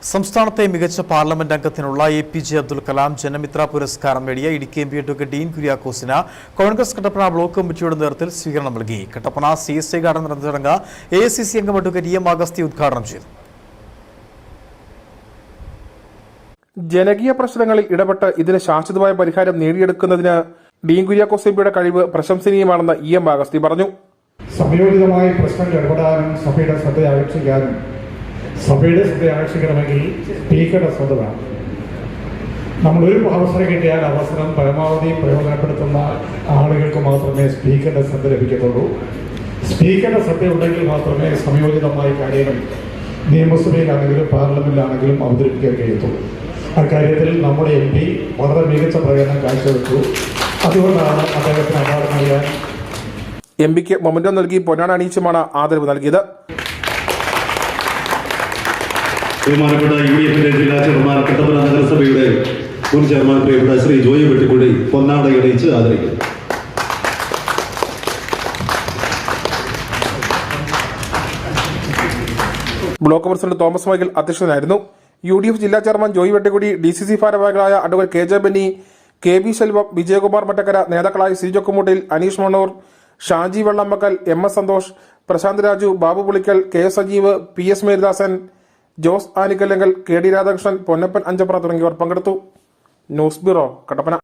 സംസ്ഥാനത്തെ മികച്ച പാർലമെന്റ് അംഗത്തിനുള്ള APJ അബ്ദുൽ കലാം ജനമിത്ര പുരസ്കാരം നേടിയ ഇടുക്കി MP അഡ്വക്കേറ്റ് ഡീൻ കുര്യാക്കോസിന് കോൺഗ്രസ് കട്ടപ്പന ബ്ലോക്ക് കമ്മിറ്റിയുടെ നേതൃത്വത്തിൽ സ്വീകരണം നൽകി. കട്ടപ്പന CSI ഗാർഡൻ നടന്ന ചടങ്ങ് AICC അംഗം അഡ്വക്കേറ്റ് EM അഗസ്തി ഉദ്ഘാടനം ചെയ്തു. ജനകീയ പ്രശ്നങ്ങളിൽ ഇടപെട്ട് ഇതിന് ശാശ്വതമായ പരിഹാരം നേടിയെടുക്കുന്നതിന് ഡീൻ കുര്യാക്കോസ് MPയുടെ കഴിവ് പ്രശംസനീയമാണെന്ന് EM അഗസ്തി പറഞ്ഞു. സംയോജിതമായ പ്രശ്നങ്ങൾ ഇടപെടാനും സഭയുടെ ശ്രദ്ധ ആകർഷിക്കാനും സഭയുടെ ശ്രദ്ധ ആകർഷിക്കണമെങ്കിൽ സ്പീക്കറുടെ ശ്രദ്ധ വേണം. നമ്മളൊരു അവസരം കിട്ടിയാൽ അവസരം പരമാവധി പ്രയോജനപ്പെടുത്തുന്ന ആളുകൾക്ക് മാത്രമേ സ്പീക്കറുടെ ശ്രദ്ധ ലഭിക്കത്തുള്ളൂ. സ്പീക്കറുടെ ശ്രദ്ധ ഉണ്ടെങ്കിൽ മാത്രമേ സംയോജിതമായ കാര്യങ്ങൾ നിയമസഭയിലാണെങ്കിലും പാർലമെന്റിലാണെങ്കിലും അവതരിപ്പിക്കാൻ കഴിയത്തുള്ളൂ. അക്കാര്യത്തിൽ നമ്മുടെ MP വളരെ മികച്ച പ്രകടനം കാഴ്ചവെച്ചു. അതുകൊണ്ടാണ് അദ്ദേഹത്തിന് അവാർഡ് നൽകാൻ MPക്ക് മൊമെന്റം നൽകി പൊന്നാട അണിയിച്ചുമാണ് ആദരവ് നൽകിയത്. ബഹുമാനപ്പെട്ട UDF ജില്ലാ ചെയർമാൻ കട്ടപ്പന നഗരസഭയുടെ മുൻ ചെയർമാൻ പ്രിയപ്പെട്ട ശ്രീ ജോയി വെട്ടിക്കുടി പൊന്നാട അണിയിച്ച് ആദരിക്കുന്നു. ബ്ലോക്ക് പ്രസിഡന്റ് തോമസ് മൈക്കിൾ അധ്യക്ഷനായിരുന്നു. UDF ജില്ലാ ചെയർമാൻ ജോയി വെട്ടിക്കുടി, DCC ഭാരവാഹികളായ advocate KJ Benny, KB Selvam, Vijayakumar Mattakkara, നേതാക്കളായ Sijo കുമ്മൂട്ടിൽ, Aneesh Mannur, Shaji വെള്ളമ്മക്കൽ, MS Santhosh, Prashant Raju, Babu Pulikkal, KS Sajeev, PS Marydasan, Jose ആനിക്കല്ലെങ്കിൽ, KD Radhakrishnan, Ponnappan Anchapra തുടങ്ങിയവർ പങ്കെടുത്തു. News bureau, Kattappana.